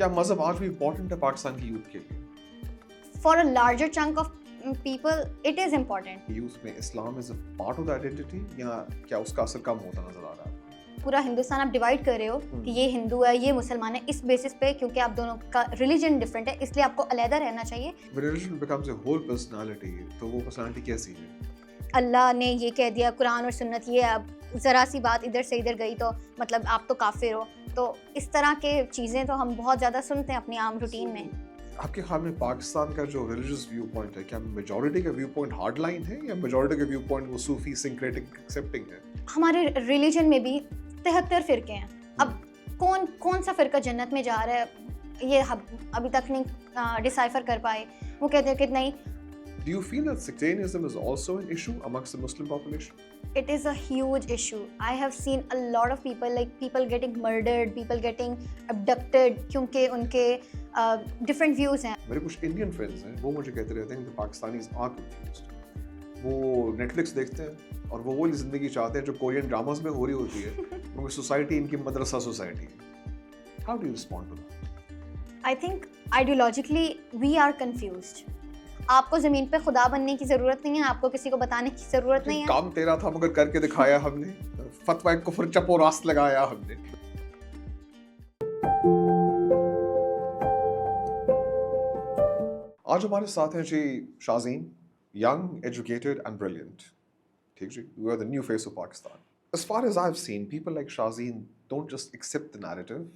क्या मजहब आज भी इम्पोर्टेंट है पाकिस्तान की यूथ के लिए? For a larger chunk of people, it is important. Youth में Islam is a part of the identity या क्या उसका असर कम होता नजर आ रहा है? पूरा हिंदुस्तान आप डिवाइड कर रहे हो कि ये हिंदू है, ये मुसलमान है, इस बेसिस पे, क्योंकि आप दोनों का रिलीजन डिफरेंट है, इसलिए आपको अलहदा रहना चाहिए. When religion becomes a whole personality, तो वो पर्सनालिटी कैसी है? अल्लाह ने ये कह दिया, कुरान और सुन्नत ये, अब ज़रा सी बात इधर से इधर गई तो मतलब आप तो काफिर हो. तो इस तरह के चीज़ें तो हम बहुत ज़्यादा सुनते हैं अपनी आम रूटीन में. आपके ख्याल में पाकिस्तान का जो रिलीजियस व्यू पॉइंट है, क्या मेजॉरिटी का व्यू पॉइंट हार्ड लाइन है या मेजॉरिटी का व्यू पॉइंट वो सूफी सिंक्रेटिक एक्सेप्टिंग है? हमारे रिलीजन में भी 73 फ़िरके हैं. अब कौन सा फ़िरका जन्नत में जा रहा है, ये हम अभी तक नहीं डिसाइफर कर पाए. वो कहते हैं कि नहीं. Do you feel that sectarianism is also an issue amongst the Muslim population? It is a huge issue. I have seen a lot of people, like people getting murdered, people getting abducted क्योंकि उनके different views हैं. मेरे कुछ Indian friends हैं, वो मुझे कहते रहते हैं कि पाकिस्तानीज आर कंफ्यूज्ड. वो नेटफ्लिक्स देखते हैं और वो वाली जिंदगी चाहते हैं जो कोरियन ड्रामास में हो रही होती है, क्योंकि सोसाइटी इनकी मदरसा सोसाइटी है. How do you respond to that? I think ideologically we are confused. आपको ज़मीन पे खुदा बनने की ज़रूरत नहीं है, आपको किसी को बताने की ज़रूरत नहीं है. काम तेरा था मगर करके दिखाया हमने, फतवा कुफ्र चपो रास्त लगाया हमने. आज हमारे साथ हैं जी शाज़ीन, यंग, एजुकेटेड एंड ब्रिलियंट. ठीक जी, you are the new face of Pakistan. As far as I've seen, people like Shazeen don't just accept the narrative,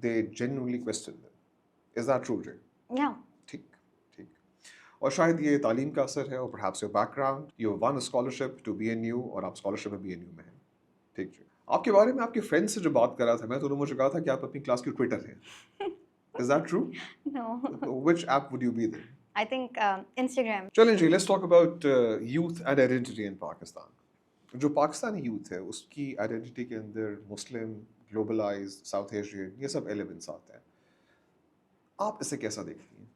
they genuinely question them. Is that true, Jay? Yeah. ठीक, ठीक. और शायद ये तालीम का असर है और perhaps your background, you won a scholarship to BNU और आप scholarship में BNU में हैं. ठीक जी. आपके बारे में आपके फ्रेंड से जो बात कर रहा था मैं, तो उन्होंने मुझे कहा था कि आप अपनी क्लास की ट्विटर हैं. Is that true? No. Which app would you be then? I think Instagram. चलें जी, let's talk about youth and identity in Pakistan. जो पाकिस्तानी यूथ है उसकी आइडेंटिटी के अंदर मुस्लिम, ग्लोबलाइज्ड, साउथ एशियन, ये सब एलिमेंट्स आते हैं. आप इसे कैसा देखती हैं?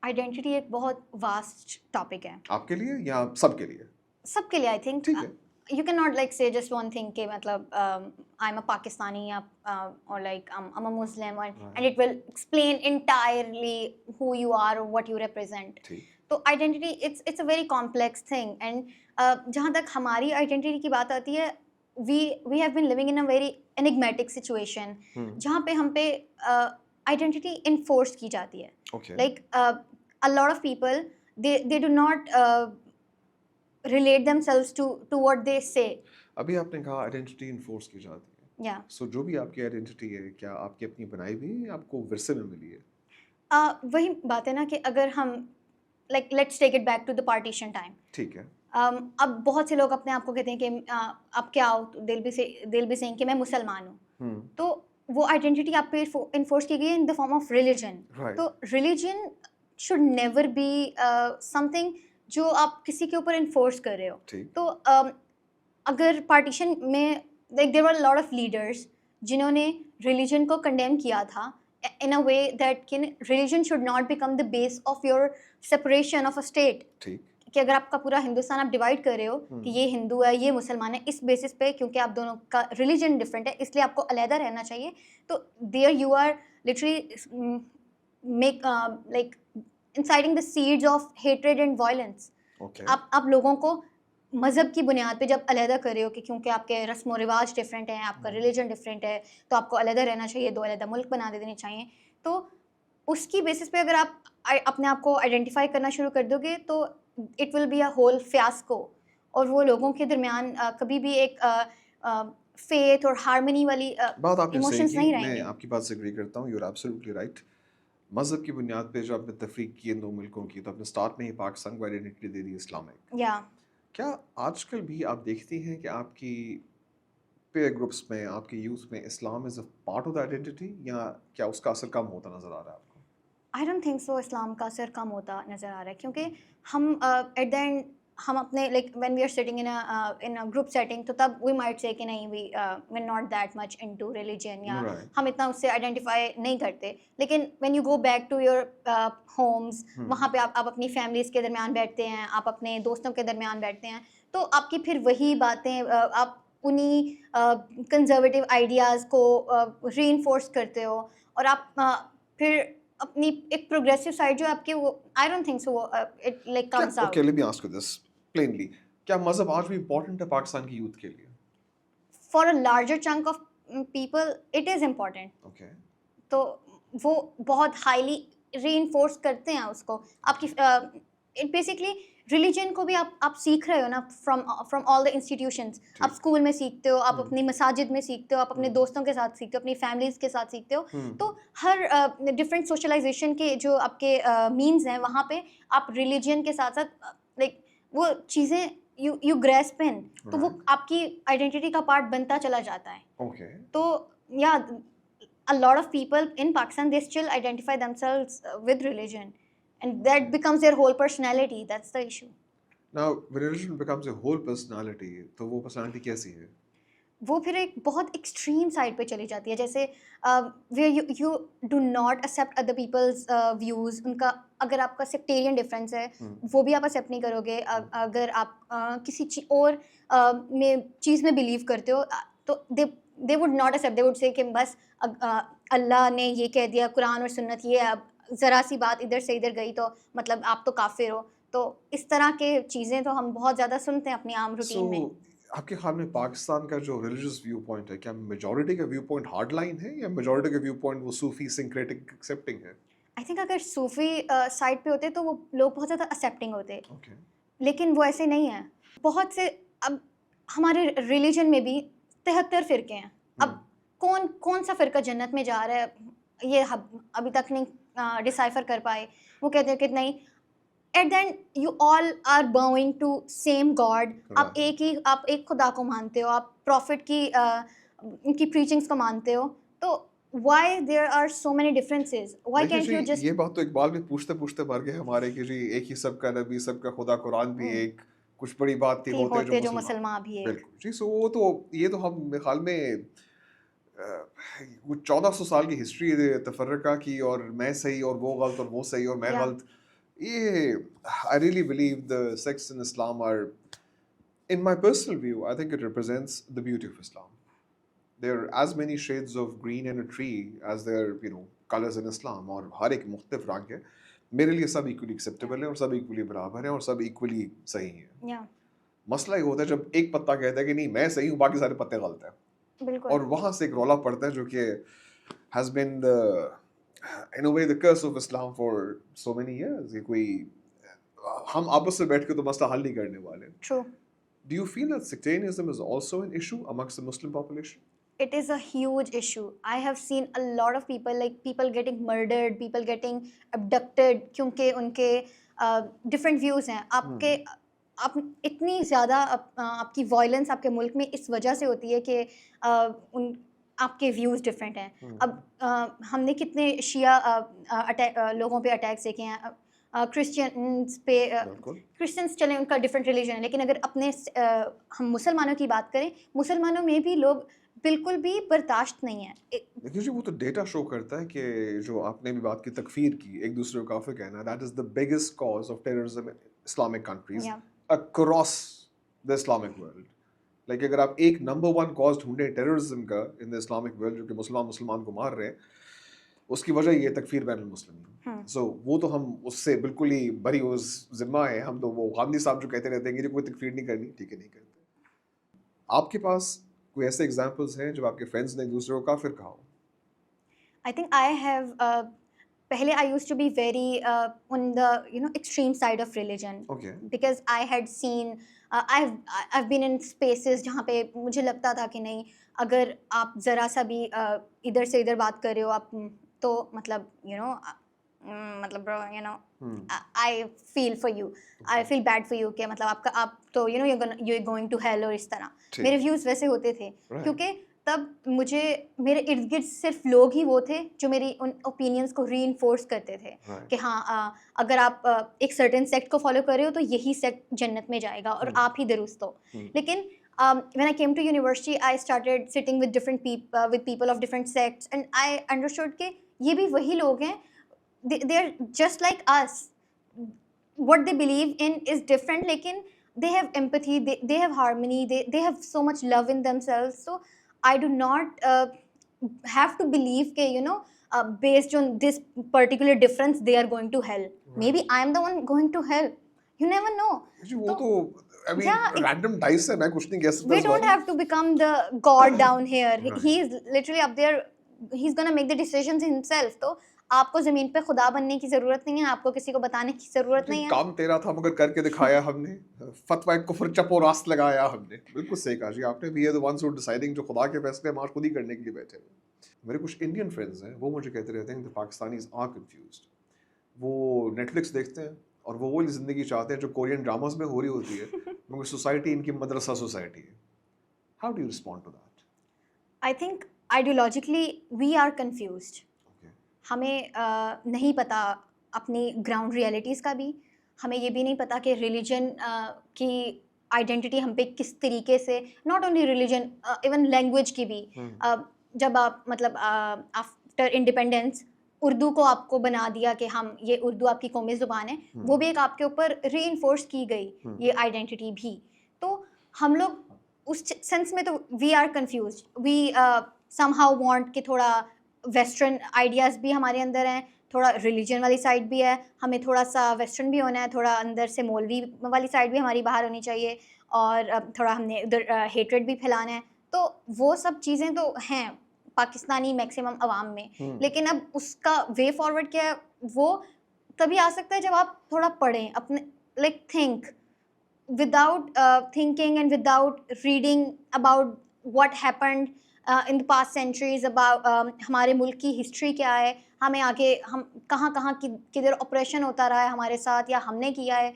आइडेंटिटी एक बहुत वास्ट टॉपिक है. आपके लिए या सबके लिए? सबके लिए. आई थिंक ठीक है. you cannot like say just one thing कि मतलब I'm a Pakistani या or like I'm a Muslim or, Right. and it will explain entirely who you are or what you represent. ठीक. तो identity it's a very complex thing and जहाँ तक हमारी identity की बात आती है, we have been living in a very enigmatic situation जहाँ पे हम पे आइडेंटिटी enforced की जाती है. Okay. Like a lot of people they do not relate themselves to what they say. अभी आपने कहा आइडेंटिटी इन्फोर्स की जाती है. Yeah. सो जो भी आपकी आइडेंटिटी है, क्या आपकी अपनी बनाई हुई है या आपको विरसे में मिली है? वही बात है ना कि अगर हम like let's take it back to the partition time. ठीक है. अब बहुत से लोग अपने आप को कहते हैं कि आप क्या हो, they'll be saying कि मैं मुसलमान हूँ. तो वो आइडेंटिटी आप पे इन्फोर्स की गई है in the form of religion. Right. तो religion should never be something जो आप किसी के ऊपर इन्फोर्स कर रहे हो. ठीक. तो अगर पार्टीशन में like there were lot of leaders जिन्होंने रिलीजन को कंडेम किया था इन अ वे दैट कि religion should not become the base of your separation of a state. ठीक. कि अगर आपका पूरा हिंदुस्तान आप डिवाइड कर रहे हो कि ये हिंदू है, ये मुसलमान है, इस बेसिस पे, क्योंकि आप दोनों का रिलीजन डिफरेंट है, इसलिए आपको अलहदा रहना चाहिए. तो there you are literally make like inciting the seeds of hatred and violence. Okay. आप लोगों को मज़हब की बुनियाद पे जब अलहदा कर रहे हो कि क्योंकि आपके रस्म व रिवाज डिफरेंट हैं, आपका रिलीजन डिफरेंट है, तो आपको अलहदा रहना चाहिए, दो अलहदा मुल्क बना देने चाहिए. तो उसकी बेसिस पे अगर आप अपने आप को आइडेंटिफाई करना शुरू कर दोगे तो it will be a whole fiasco. और वो लोगों के दरमियान कभी भी एक फेथ और हार्मनी वाली बात आपने सही इमोशंस की, नहीं मैं रहेंगे. आपकी बात से एग्री करता हूँ. You are absolutely right. मज़हब की बुनियाद पे जो आपने तफरीक की इन दो मुल्कों की, तो आपने स्टार्ट में ही पाकिस्तान को आइडेंटिटी दे दी इस्लामिक. या क्या आजकल भी आप देखती हैं कि आपकी पेयर ग्रुप्स में, आपकी यूथ में Islam is a part of the identity या क्या उसका असर कम होता नज़र आ रहा है आपको? आई डोंट थिंक सो इस्लाम का असर कम होता नज़र आ रहा है, क्योंकि हम एट द एंड हम अपने like when we are sitting in a group setting, तो तब वी माइट से कि नहीं we are not that much into religion या Right. हम इतना उससे आइडेंटिफाई नहीं करते. लेकिन when you go back to your homes, वहाँ पे आप अपनी फैमिलीज़ के दरमियान बैठते हैं, आप अपने दोस्तों के दरमियान बैठते हैं, तो आपकी फिर वही बातें आप उन्हीं कंजर्वेटिव आइडियाज़ को रीइंफोर्स करते हो और आप फिर अपनी एक प्रोग्रेसिव साइड जो आपके वो I don't think so it like comes क्या out. Okay let me ask you this plainly, क्या मजहब आज भी इम्पोर्टेंट है पाकिस्तान की यूथ के लिए? For a larger chunk of people it is important. Okay तो वो बहुत हाईली रीइंफोर्स करते हैं उसको. आपकी इट बेसिकली रिलीजन को भी आप सीख रहे हो ना from from all the institutions. आप ठीक स्कूल में सीखते हो, आप हम्म अपनी मसाजिद में सीखते हो, आप अपने हम्म दोस्तों के साथ सीखते हो, अपनी फैमिलीज के साथ सीखते हो. हम्म तो हर डिफरेंट सोशलाइजेशन के जो आपके मीन्स हैं वहाँ पे आप रिलीजन के साथ साथ लाइक वो चीज़ें यू ग्रेस्प इन, तो वो राइट आपकी आइडेंटिटी का पार्ट बनता चला जाता है. ओके तो या a lot of people in Pakistan they still identify themselves with religion, and that becomes their whole personality. That's the issue. Now religion becomes a whole personality, तो वो पर्सनालिटी कैसी है? वो फिर एक बहुत एक्सट्रीम साइड पे चली जाती है, जैसे वे you do not accept other people's views. उनका अगर आपका सेक्टेरियन डिफरेंस है वो भी आप एक्सेप्ट नहीं करोगे. अगर आप किसी और में चीज़ में बिलीव करते हो तो they would not accept. They would say कि बस अल्लाह ने ये कह दिया, कुरान और सुन्नत ये है, अब ज़रा सी बात इधर से इधर गई तो मतलब आप तो काफिर हो. तो इस तरह के चीज़ें तो हम बहुत ज़्यादा सुनते हैं अपनी आम सो रूटीन में. आपके ख्याल में पाकिस्तान का जो रिलीजियस व्यू पॉइंट है, क्या मेजॉरिटी का व्यू पॉइंट हार्ड लाइन है या मेजॉरिटी का व्यू पॉइंट वो सूफी सिंक्रेटिक एक्सेप्टिंग है? आई थिंक अगर सूफी साइड पे होते तो वो लोग बहुत ज़्यादा एक्सेप्टिंग होते, ओके लेकिन वो ऐसे नहीं है. बहुत से अब हमारे रिलीजन में भी 73 फ़िरके हैं. अब कौन कौन सा फ़िरका जन्नत में जा रहा है ये अभी तक नहीं डिसाइफर कर पाए. वो कहते हैं कि नहीं, at the end you all are bowing to same God. आप एक खुदा को मानते हो, आप प्रॉफिट की प्रीचिंग्स को मानते हो. तो why there are so many differences, why देखिए कैंट जी, यू जस्ट. ये बात तो इकबाल भी पूछते पूछते मर गए हमारे कि जी एक ही सबका नबी सबका खुदा, कुरान भी एक, कुछ बड़ी बात थी होते जो होते जो मुसलमान। मुसलमान भी एक. बिल्कुल जी, सो वो तो ये तो हम मेरे ख्याल में वो 1400 साल की हिस्ट्री है तफर्रका की, और मैं सही और वो गलत और वो सही और मैं या गलत. ये I really believe the sects in Islam are, in my personal view, I think it represents the beauty of Islam. There are as many shades of green in a tree as there are, colors in Islam. और हर एक मुख्तलिफ रंग है. मेरे लिए सब equally acceptable है और सब इक्वली बराबर है और सब इक्वली सही है. या मसला ये होता है जब एक पत्ता कहता है कि नहीं मैं सही हूँ, बाकी सारे पत्ते गलत हैं. बिल्कुल. और वहाँ से एक रौला पड़ता है जो कि has been the in a way the curse of Islam for so many years. ये कोई हम आपस में बैठ के तो मसला हल नहीं करने वाले. True. Do you feel that sectarianism is also an issue amongst the Muslim population? It is a huge issue. I have seen a lot of people, like people getting murdered, people getting abducted क्योंकि उनके different views हैं. आपके आप इतनी ज़्यादा आपकी violence आपके मुल्क में इस वजह से होती है कि उन आपके व्यूज़ डिफरेंट हैं. अब हमने कितने शिया लोगों पे अटैक्स देखे हैं. क्रिश्चियंस पे बिल्कुल. क्रिश्चियंस चलें उनका डिफरेंट रिलीजन है, लेकिन अगर अपने हम मुसलमानों की बात करें, मुसलमानों में भी लोग बिल्कुल भी बर्दाश्त नहीं है. देखिए जी, वो तो डेटा शो करता है कि जो आपने भी बात की तकफीर की, एक दूसरे को काफिर कहना, that is the biggest cause of terrorism in Islamic countries या across the Islamic world. Like अगर आप एक नंबर वन कॉज ढूंढे टेररिज्म का इन द इस्लामिक वर्ल्ड, जो कि मुसलमान को मार रहे हैं, उसकी वजह ये तकफीर बैन मुस्लिम. सो वो तो हम उससे बिल्कुल ही बरी उस जिम्मा है. हम तो वो गांधी साहब जो कहते रहते हैं कि कोई तकफीर नहीं करनी, ठीक है नहीं करते. आपके पास कोई ऐसे एग्जांपल्स हैं जब आपके फ्रेंड्स ने एक दूसरे को काफिर कहा हो? आई थिंक आई हैव पहले I used to be very on the extreme side of religion, okay because I had seen I've been in spaces जहाँ पे मुझे लगता था कि नहीं, अगर आप ज़रा सा भी इधर से इधर बात कर रहे हो आप तो मतलब मतलब I feel for you, I feel bad for you कि मतलब आप तो you're going to hell और इस तरह. ठीक. मेरे व्यूज़ वैसे होते थे Right. क्योंकि तब मुझे मेरे इर्द गिर्द सिर्फ लोग ही वो थे जो मेरी उन ओपिनियंस को रीइंफोर्स करते थे Right. कि हाँ अगर आप एक सर्टेन सेक्ट को फॉलो कर रहे हो तो यही सेक्ट जन्नत में जाएगा और आप ही दुरुस्त हो. लेकिन when I came to university, I started sitting with with people of different sects, and I understood कि ये भी वही लोग हैं. They are just like us. What they believe in is different, लेकिन they have empathy, they have harmony, they have so much love in themselves. So I do not have to believe कि based on this particular difference they are going to hell. Maybe I am the one going to hell. You never know. जी वो तो I mean Yeah, random dice है, मैं कुछ नहीं कह सकता we इस don't बारे में। have to become the god down here. Right. He is literally up there. He's gonna make the decisions himself. तो आपको जमीन पे खुदा बनने की जरूरत नहीं है, आपको किसी को बताने की जरूरत नहीं है. काम तेरा था मगर करके दिखाया हमने, फतवा कुफर चपो रास्त लगाया हमने। बिल्कुल सही कहा जी आपने, we are the ones who deciding, जो खुदा के फैसले हम आज खुद ही करने के लिए बैठे हैं। मेरे कुछ इंडियन फ्रेंड्स हैं, वो मुझे कहते रहते हैं द पाकिस्तानीज आर कंफ्यूज्ड। वो नेटफ्लिक्स देखते हैं और वो वाली जिंदगी चाहते हैं जो कोरियन ड्रामास में हो रही होती है, क्योंकि सोसाइटी इनकी मदरसा सोसाइटी है। How do you respond to that? I think ideologically we are confused. Okay, हमें नहीं पता अपनी ग्राउंड रियलिटीज़ का भी, हमें ये भी नहीं पता कि रिलीजन की आइडेंटिटी हम पे किस तरीके से, not only religion, even language की भी. जब आप मतलब आफ्टर इंडिपेंडेंस उर्दू को आपको बना दिया कि हम ये उर्दू आपकी कौमी ज़ुबान है, वो भी एक आपके ऊपर रीइंफोर्स की गई ये आइडेंटिटी भी. तो हम लोग उस सेंस में तो we are confuse. We somehow want कि थोड़ा वेस्टर्न आइडियाज़ भी हमारे अंदर हैं, थोड़ा रिलीजन वाली साइड भी है, हमें थोड़ा सा वेस्टर्न भी होना है, थोड़ा अंदर से मौलवी वाली साइड भी हमारी बाहर होनी चाहिए, और थोड़ा हमने उधर हेट्रेड भी फैलाना है. तो वो सब चीज़ें तो हैं पाकिस्तानी मैक्सिमम अवाम में, लेकिन अब उसका वे फॉरवर्ड क्या है, वो तभी आ सकता है जब आप थोड़ा पढ़ें, अपने like think without thinking and without reading about what happened in the past centuries, about हमारे मुल्क की हिस्ट्री क्या है, हमें आगे हम कहाँ कहाँ किधर ऑपरेशन होता रहा है हमारे साथ या हमने किया है.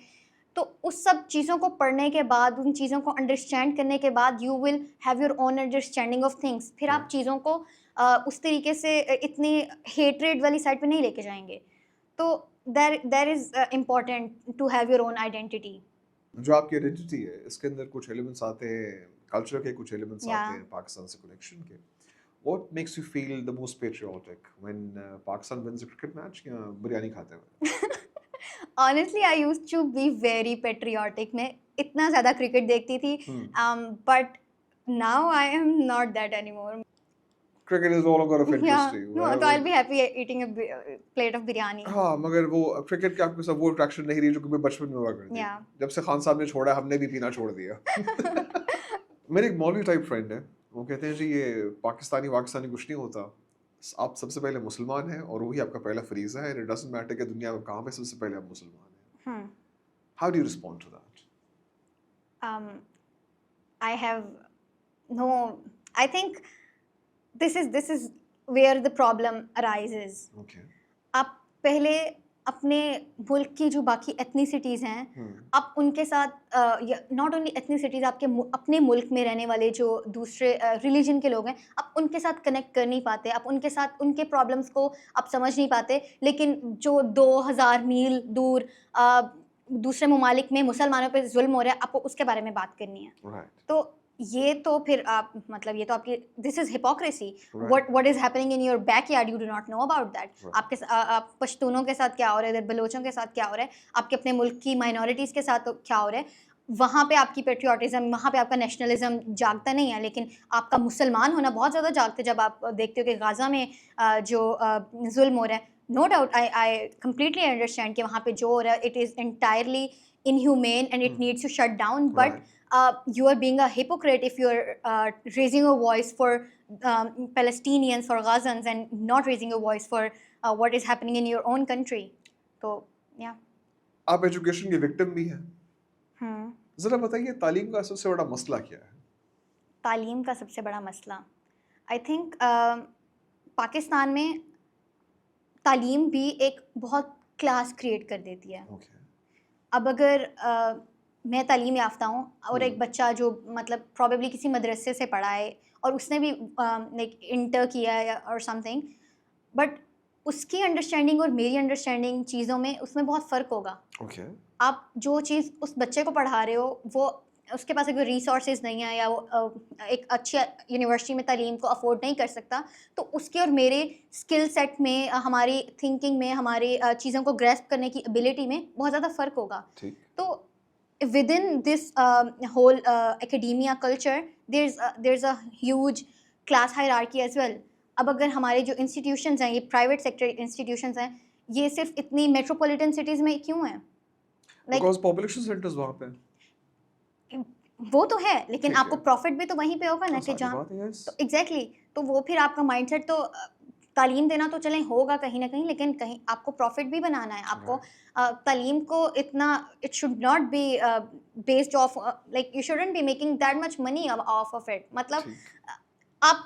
तो उस सब चीज़ों को पढ़ने के बाद, उन चीज़ों को अंडरस्टैंड करने के बाद, you will have your own understanding of things. फिर आप चीज़ों को उस तरीके से इतनी हेट्रेड वाली साइड पे नहीं लेके जाएंगे. तो there is important to have your own identity. जो आपकी आइडेंटिटी है इसके अंदर कुछ एलिमेंट्स आते हैं कल्चर के, कुछ एलिमेंट्स Yeah. आते हैं पाकिस्तान से कनेक्शन के. What makes you feel the most patriotic when Pakistan wins a cricket match या बिरयानी खाते हुए? Honestly, I used to be very patriotic. मैं इतना ज़्यादा क्रिकेट देखती थी, but now I am not that anymore. Cricket is no longer of Yeah, interest no, तो I'll be happy eating a plate of biryani. हाँ, मगर वो cricket के आपके साथ वो अट्रैक्शन नहीं रही जो कभी बचपन में हुआ करती. Yeah. जब से खान साहब ने छोड़ा हमने भी पीना छोड़ दिया. मेरे एक मौलवी टाइप फ्रेंड है, वो कहते हैं जी ये पाकिस्तानी कुछ नहीं होता, आप सबसे पहले मुसलमान हैं और वही आपका पहला फरीज़ा है. इट डजंट मैटर कि दुनिया में कहाँ पे सबसे पहले आप मुसलमान हैं. How do you respond to that? I have no. I think this is where the problem arises. Okay, आप पहले अपने मुल्क की जो बाकी एथनिसिटीज़ हैं, आप उनके साथ, नॉट ओनली एथनिसिटीज़, आपके अपने मुल्क में रहने वाले जो दूसरे रिलीजन के लोग हैं, आप उनके साथ कनेक्ट कर नहीं पाते, आप उनके साथ उनके प्रॉब्लम्स को आप समझ नहीं पाते. लेकिन जो 2000 मील दूर दूसरे ममालिक में मुसलमानों पे जुल्म हो रहा है, आपको उसके बारे में बात करनी है. राइट, तो ये तो फिर आप मतलब ये तो आपकी this is hypocrisy. Right. What is happening in your backyard, you do not know about that. Right. आपके आप पश्तूनों के साथ क्या हो रहा है, इधर बलोचों के साथ क्या हो रहा है, आपके अपने मुल्क की माइनॉरिटीज़ के साथ क्या हो रहा है. वहाँ पे आपकी पेट्रियाटिज़म, वहाँ पे आपका नेशनलिज्म जागता नहीं है, लेकिन आपका मुसलमान होना बहुत ज़्यादा जागता है जब आप देखते हो कि गाज़ा में जो जुल्म हो रहा है. No doubt, I completely understand कि वहाँ पे जो हो रहा है it is entirely inhumane and it needs to shut down, but you are being a hypocrite if you are raising a voice for Palestinians, for Gazans, and not raising a voice for what is happening in your own country. So yeah. आप education के victim भी हैं. जरा बताइए तालीम का सबसे बड़ा मसला क्या है? तालीम का सबसे बड़ा मसला, आई थिंक पाकिस्तान में तालीम भी एक बहुत क्लास क्रिएट कर देती है. Okay. अब अगर मैं तालीम याफ्ता हूँ और एक बच्चा जो मतलब प्रॉबेबली किसी मदरसे से पढ़ा है और उसने भी लाइक इंटर किया है और समथिंग, बट उसकी अंडरस्टैंडिंग और मेरी अंडरस्टैंडिंग चीज़ों में उसमें बहुत फ़र्क होगा. Okay. आप जो चीज़ उस बच्चे को पढ़ा रहे हो, वो उसके पास कोई रिसोर्सेज नहीं है या वो एक अच्छी यूनिवर्सिटी में तालीम को अफोर्ड नहीं कर सकता, तो उसके और मेरे स्किल सेट में, हमारी थिंकिंग में, हमारी चीज़ों को ग्रैस्प करने की एबिलिटी में बहुत ज़्यादा फ़र्क होगा. तो within this whole academia culture, there's a huge class hierarchy as well. अब अगर हमारे जो इंस्टीट्यूशंस हैं, ये प्राइवेट सेक्टर इंस्टीट्यूशंस हैं, ये सिर्फ इतनी मेट्रोपॉलिटन सिटीज़ में क्यों हैं? लाइक बिकॉज पॉपुलेशन सेंटर्स वहाँ पे हैं। वो तो है, लेकिन ठीक आपको है। प्रॉफिट भी तो वहीं पे होगा ना कि सारी जहाँ बात है, यस। तो एग्जैक्टली तो वो फिर आपका माइंडसेट तो तालीम देना तो चलें होगा कहीं ना कहीं, लेकिन कहीं आपको प्रॉफिट भी बनाना है आपको। राइट। तालीम को इतना it should not be based of like you shouldn't be making that much money of of it. मतलब ठीक। आप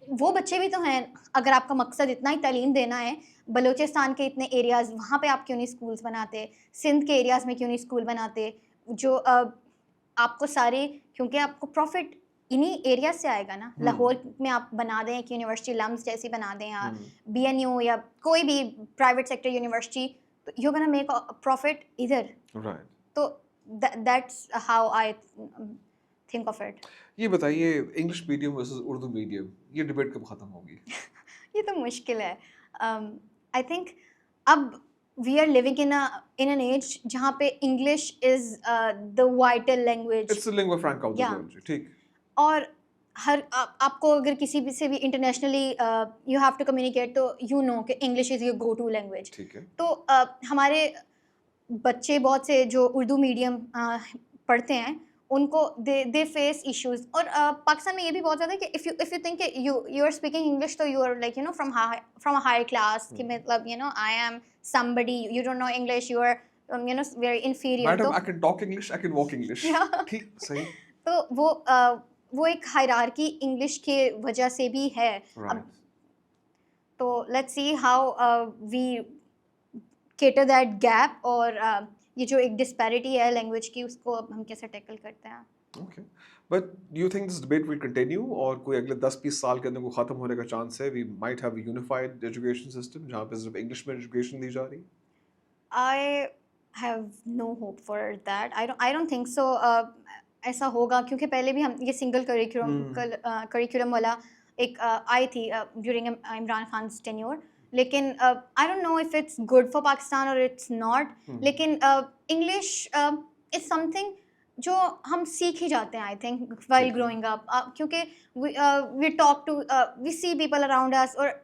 वो बच्चे भी तो हैं, अगर आपका मकसद इतना ही तालीम देना है, बलूचिस्तान के इतने एरियाज़ वहाँ पे आप क्यों नहीं स्कूल्स बनाते, सिंध के एरियाज़ में क्यों नहीं स्कूल बनाते, जो आपको सारे, क्योंकि आपको प्रॉफिट इन्हीं एरिया से आएगा ना। लाहौर में आप बना दें एक यूनिवर्सिटी लम्स जैसी बना दें, या बीएनयू या कोई भी प्राइवेट सेक्टर यूनिवर्सिटी, तो यू गोना मेक प्रॉफिट इधर। राइट। तो that's how I think of it. ये बताइए, English medium versus Urdu medium, ये डिबेट कब खत्म होगी? ये तो मुश्किल है। आई थिंक अब we are living in an age जहाँ पे English is the vital language. It's the lingua franca of the Yeah. World, ठीक। और आपको अगर किसी भी से भी internationally you have to communicate, तो यू नो कि English is your go to language. ठीक है। तो हमारे बच्चे बहुत से जो उर्दू मीडियम पढ़ते हैं, उनको दे फेस इश्यूज। और पाकिस्तान में ये भी बहुत ज़्यादा है कि if you think you are speaking English, तो you are like you know from a high class, कि मतलब you know I am somebody, you don't know English, you are you know very inferior। Madam, तो I can talk English, I can walk English. Yeah. ठीक, सही। तो वो एक hierarchy English के वजह से भी है। अब राइट। तो let's see how we cater that gap, और ये जो एक डिस्पैरिटी है लैंग्वेज की, उसको अब हम कैसे टैकल करते हैं। Okay. But do you think this debate will continue, और कोई अगले 10-20 साल के अंदर को खत्म होने का चांस है? We might have unified education system जहाँ पे सिर्फ इंग्लिश में एजुकेशन दी जा रही? I have no hope for that. I don't think so ऐसा होगा, क्योंकि पहले भी हम ये सिंगल करिकुलम वाला एक आई थी ड्यूरिंग इमरान खान टेन्योर, लेकिन I don't know if it's good for Pakistan और इट्स नॉट। लेकिन इंग्लिश इज समथिंग जो हम सीख ही जाते हैं, I think while growing up, क्योंकि we talk to we see people around us, और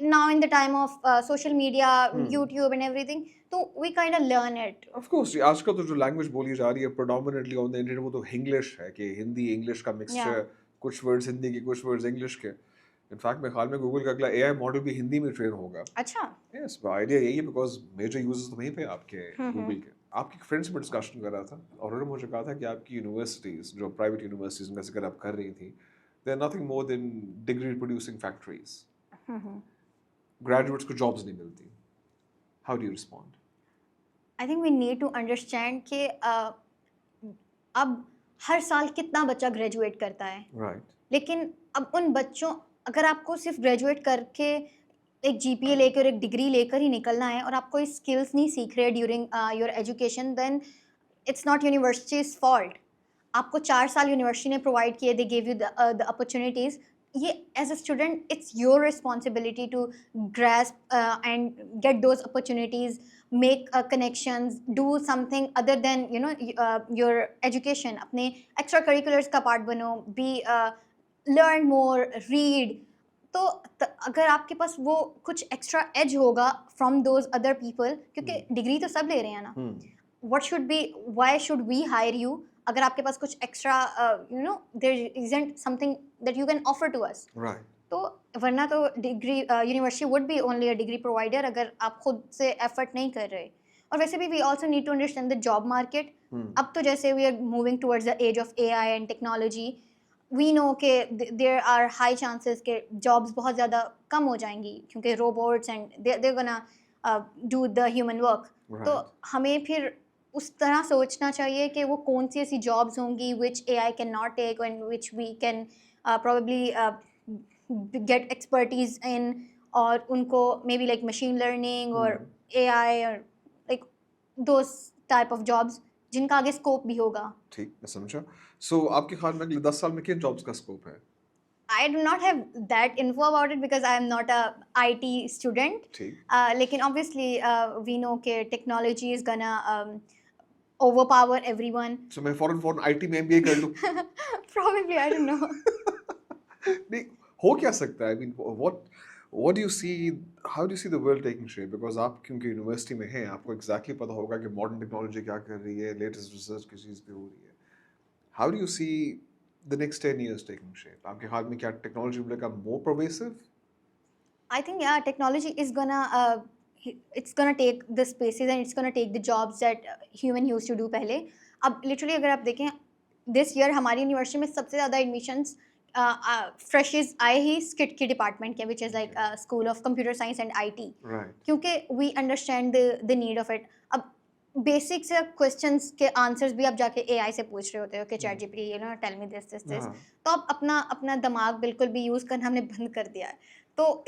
now in the time of social media, YouTube and everything, तो we kind of learn it. Of course, आजकल तो जो लैंग्वेज बोली जा रही है प्रेडोमिनेटली ऑन द इंटरनेट, वो तो हिंग्लिश है, कि हिंदी इंग्लिश का मिक्सचर, Yeah. कुछ वर्ड्स हिंदी के, कुछ वर्ड्स इंग्लिश के। इनफैक्ट मेरे ख्याल में गूगल का अगला एआई मॉडल भी हिंदी में ट्रेन होगा। अच्छा। यस, आइडिया यही है, बिकॉज मेजर यूजर्स तो वहीं पे आपके गूगल के। आपकी फ्रेंड्स में डिस्कशन कर रहा था, और उन्होंने मुझे कहा था कि आपकी यूनिवर्सिटीज, जो प्राइवेट यूनिवर्सिटीज उनका जिक्र आप कर रही थी, they are nothing more than degree producing factories. Graduates को जॉब्स नहीं मिलती। How do you respond? I think we need to understand कि अब हर साल कितना बच्चा ग्रेजुएट करता है, राइट। लेकिन अब उन बच्चों, अगर आपको सिर्फ ग्रेजुएट करके एक जीपीए लेकर और एक डिग्री लेकर ही निकलना है, और आप कोई स्किल्स नहीं सीख रहे during your education, then it's not universities fault. आपको 4 साल यूनिवर्सिटी ने प्रोवाइड किए, they give you the opportunities. ये as a student it's your responsibility to grasp and get those opportunities, make connections, do something other than you know your education। अपने extra curriculars का part बनो, be learn more, read। तो अगर आपके पास वो कुछ extra edge होगा from those other people, क्योंकि डिग्री तो सब ले रहे हैं ना, what should be, why should we hire you अगर आपके पास कुछ extra you know there isn't something that you can offer to us। Right. तो वरना तो degree university would be only a degree provider, अगर आप खुद से एफर्ट नहीं कर रहे। और वैसे भी we also need to understand the job market. अब तो जैसे we are moving towards the age of AI and technology, we know के देयर आर हाई चांसेस के जॉब्स बहुत ज़्यादा कम हो जाएंगी, क्योंकि robots and they gonna do the human work. तो हमें फिर उस तरह सोचना चाहिए कि वो कौन सी ऐसी जॉब्स होंगी which AI can not take and which we can probably get expertise in, और उनको maybe like machine learning or AI or like those type of jobs जिनका आगे स्कोप भी होगा। ठीक, मैं समझा। सो आपके ख्याल में अगले 10 साल में किन जॉब्स का स्कोप है? I do not have that info about it because I am not a IT student। ठीक। लेकिन obviously we know कि technology is gonna overpower everyone। सो मैं फौरन आईटी में एमबीए कर लूं? Probably, I don't know। नहीं, हो क्या सकता है? I mean, what do you see, how do you see the world taking shape? Because आप क्योंकि यूनिवर्सिटी में हैं, आपको एग्जैक्टली पता होगा कि मॉडर्न टेक्नोलॉजी क्या कर रही है, लेटेस्ट रिसर्च किस चीज़ पे हो रही है. How do you see the next 10 years taking shape? आपके ख्याल में क्या technology will become more pervasive? I think yeah, technology is gonna it's gonna take the spaces and it's gonna take the jobs that human used to do पहले. अब literally अगर आप देखें this year हमारी यूनिवर्सिटी में सबसे ज़्यादा admissions freshers आए ही स्किट के डिपार्टमेंट के, which is like school of computer science and IT, Right. क्योंकि we understand the need of it. अब बेसिक से क्वेश्चंस के आंसर्स भी आप जाके एआई से पूछ रहे होते हो कि ChatGPT you know tell me this, हाँ. तो अब अपना अपना दिमाग बिल्कुल भी यूज़ करना हमने बंद कर दिया है. तो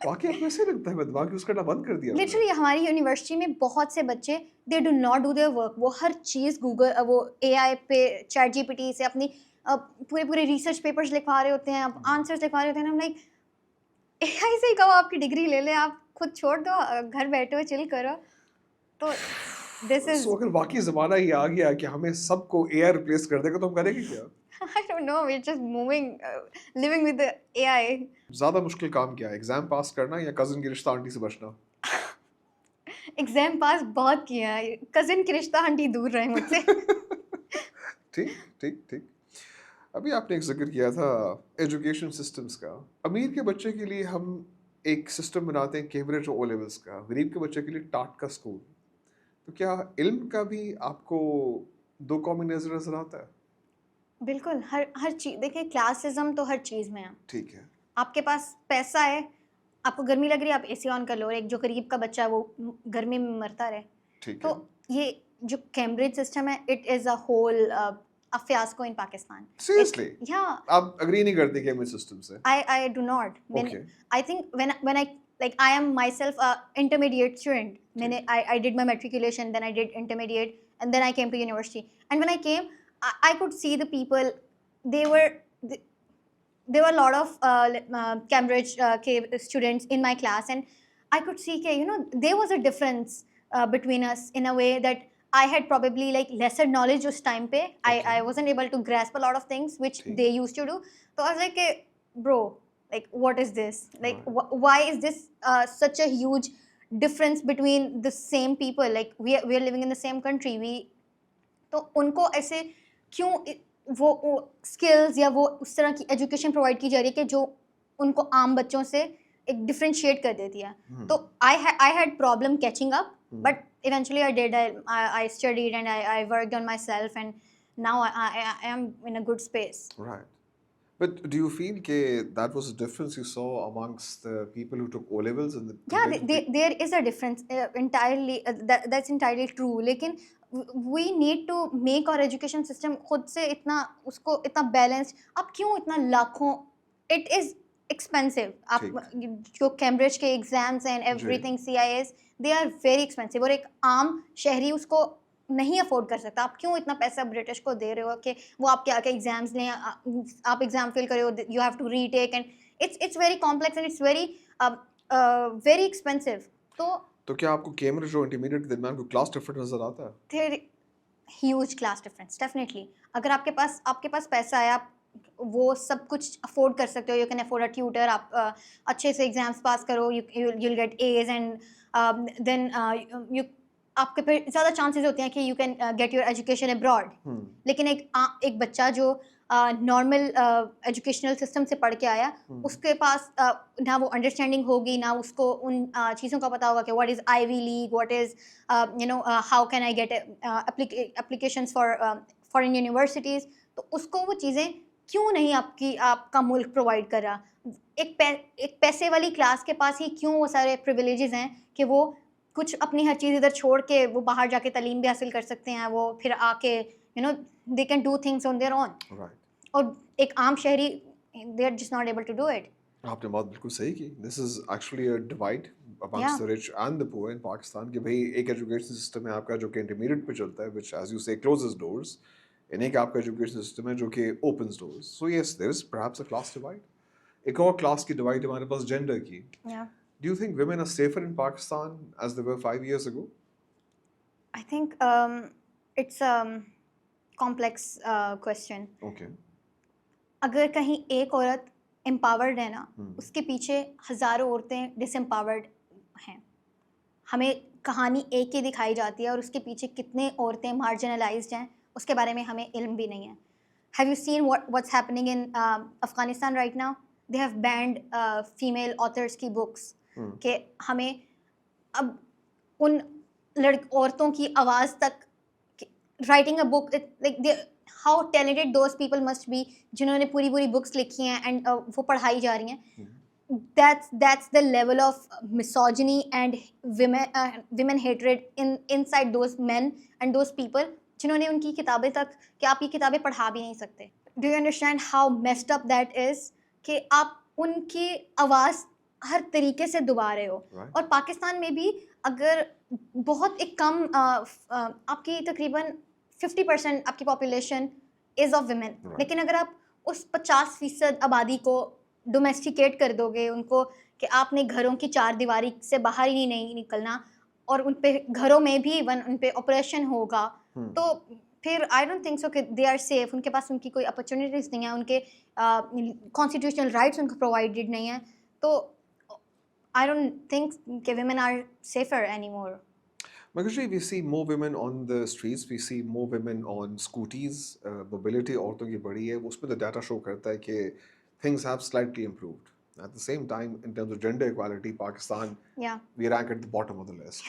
वाकई आपको ऐसे लगता है दिमाग यूज करना बंद कर दिया आपने? लिटरली हमारी यूनिवर्सिटी में बहुत से बच्चे they do not do their work. वो हर चीज़ गूगल वो एआई पे चैट जीपीटी से अपनी पूरे पूरे रिसर्च पेपर्स लिखवा रहे होते हैं, अब आंसर्स लिखवा रहे होते हैं. हम लाइक एआई से ही कहो आपकी डिग्री ले ले, आप खुद छोड़ दो, घर बैठे हो चिल करो. तो दिस इज सो अगर वाकई जमाना ही आ गया कि हमें सबको एआई रिप्लेस कर देगा तो हम करेंगे क्या? I don't know, we just moving living with the AI. ज्यादा मुश्किल काम क्या है, एग्जाम पास करना या कजिन की रिश्ता आंटी से बचना? एग्जाम पास बहुत किया है, कजिन की रिश्ता आंटी दूर रहे मुझसे. ठीक ठीक ठीक. अभी आपने एक जिक्र किया था एजुकेशन सिस्टम्स का. अमीर के बच्चे के लिए हम एक सिस्टम बनाते हैं कैम्ब्रिज ओ लेवल्स का, गरीब के बच्चे के लिए टाट का स्कूल. तो क्या इल्म का भी आपको दो कॉमन नजर आता है? बिल्कुल, हर हर चीज़ देखिए, क्लासिज्म तो हर चीज़ में है. ठीक है. आपके पास पैसा है, आपको गर्मी लग रही है, आप एसी ऑन कर लो, और एक जो गरीब का बच्चा है वो गर्मी में मरता रहे. ठीक तो है. ये जो कैम्ब्रिज सिस्टम है, it is a whole a fiasco in Pakistan. Seriously? Yeah, आप अग्री नहीं करते कैम्ब्रिज सिस्टम से? I do not. Okay. I think when I like I am myself a intermediate student. मैंने I did my matriculation, then I did intermediate, and then I came to university. And when I came, I could see the people. They were there were a lot of Cambridge students in my class, and I could see that there was a difference between us in a way that I had probably like lesser knowledge उस time पे. Okay. I wasn't able to grasp a lot of things which ठीक. they used to do. So I was like, bro, like what is this? Like Right. why is this such a huge difference between the same people? Like we are living in the same country. तो उनको ऐसे क्यों वो skills या वो उस तरह की एजुकेशन प्रोवाइड की जा रही है कि जो उनको आम बच्चों से एक डिफरेंशिएट कर देती है. तो I had problem catching up, but eventually I did. I studied and I worked on myself, and now I am in a good space. Right. But do you feel that was a difference you saw amongst the people who took O levels and the Yeah, compared to the- there is a difference entirely. That's entirely true. लेकिन we need to make our education system खुद से इतना उसको इतना balance. आप क्यों इतना लाखों, it is expensive. आप जो कैम्ब्रिज के exams and everything CIS, they are very expensive, और एक आम शहरी उसको नहीं अफोर्ड कर सकता. आप क्यों इतना पैसा ब्रिटिश को दे रहे हो कि वो आपके आके एग्जाम्स लें, आप एग्जाम फेल करे हो, you have to retake, and it's very complex and it's very expensive. तो क्या आपको कैम्ब्रिज और इंटरमीडिएट के दरमियान कोई क्लास डिफरेंस नजर आता है? There huge class difference definitely. अगर आपके पास पैसा है, आप वो सब कुछ अफोर्ड कर सकते हो, you can afford a tutor, आप अच्छे से एग्जाम्स पास करो, you'll get A's, and then you आपके पे ज़्यादा चांसेस होते हैं कि you can get your education abroad. लेकिन एक बच्चा जो नॉर्मल एजुकेशनल सिस्टम से पढ़ के आया, उसके पास ना वो अंडरस्टैंडिंग होगी, ना उसको उन चीज़ों का पता होगा कि what is Ivy League, what is how can I get applications for foreign universities. तो उसको वो चीज़ें क्यों नहीं आपका मुल्क प्रोवाइड कर रहा. एक पैसे वाली क्लास के पास ही क्यों वो सारे प्रिविलेजेस हैं कि वो कुछ अपनी हर चीज़ इधर छोड़ के वो बाहर जाके तालीम भी हासिल कर सकते हैं, वो फिर आके they can do things on there on. और एक आम शहरी, they are just not able to do it. आपने बात बिल्कुल सही की. This is actually a divide amongst the rich and the poor in Pakistan कि भाई एक एजुकेशन सिस्टम है आपका जो कि इंटरमीडिएट पे चलता है, which as you say closes doors, and एक आपका एजुकेशन सिस्टम है जो कि opens doors. So yes, there is perhaps a class divide. एक और क्लास की डिवाइड हमारे पास जेंडर की. Do you think women are safer in Pakistan as they were 5 years ago? I think it's a complex question. Okay. अगर कहीं एक औरत empowered है ना, उसके पीछे हज़ारों औरतें डिसएम्पावर्ड हैं। हमें कहानी एक ही दिखाई जाती है और उसके पीछे कितने औरतें मार्जिनलाइज्ड हैं उसके बारे में हमें इल्म भी नहीं है। Have you seen what's happening in Afghanistan right now? They have banned female authors की बुक्स कि हमें अब उन औरतों की आवाज़ तक writing a book, like how talented those people must be जिन्होंने पूरी पूरी बुक्स लिखी हैं एंड वो पढ़ाई जा रही हैं। That's the level of misogyny and women hatred inside those men and those people जिन्होंने उनकी किताबें तक, कि आप ये किताबें पढ़ा भी नहीं सकते। Do you understand how messed up that is? कि आप उनकी आवाज़ हर तरीके से दबा रहे हो। Right. और पाकिस्तान में भी अगर बहुत एक कम आपकी तकरीबन 50% आपकी पॉपुलेशन इज़ ऑफ विमेन, लेकिन अगर आप उस 50% आबादी को डोमेस्टिकेट कर दोगे उनको कि आपने घरों की चार दीवारी से बाहर ही नहीं निकलना और उन पे घरों में भी इवन उन पे ऑपरेशन होगा, तो फिर आई डोंट थिंक सो कि दे आर सेफ। उनके पास उनकी कोई अपॉर्चुनिटीज़ नहीं है, उनके कॉन्स्टिट्यूशनल राइट्स उनको प्रोवाइडेड नहीं है, तो आई डोंट थिंक कि women are safer anymore. Because we see more women on the streets, we see more women on scooties, mobility औरतों की बढ़ी है, उसमें तो data show करता है कि things have slightly improved. At the same time, in terms of gender equality, Pakistan, Yeah. we rank at the bottom of the list.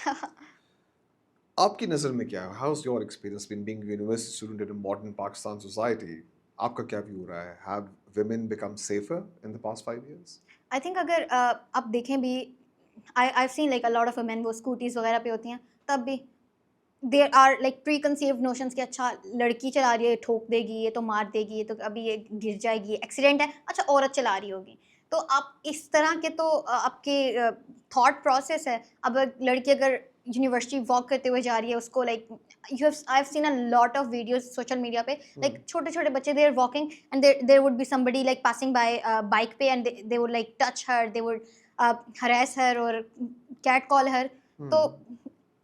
आपकी नज़र में क्या है? How's your experience been being a university student in a modern Pakistan society? आपका क्या view रहा है? Have women become safer in the past 5 years? I think अगर आप देखें भी, I seen like a lot of women वो scooties वगैरह पे होती हैं, तब भी there are like preconceived notions कि अच्छा लड़की चला रही है, ठोक देगी, ये तो मार देगी, ये तो अभी ये गिर जाएगी, एक्सीडेंट है, अच्छा औरत चला रही होगी। तो आप इस तरह के तो आपके थॉट प्रोसेस है। अब लड़की अगर यूनिवर्सिटी वॉक करते हुए जा रही है, उसको like I have seen a lot of videos social media पे, लाइक छोटे छोटे बच्चे they are walking and there would be somebody like passing by bike पे and they would like touch her, they would harass her और cat call her. तो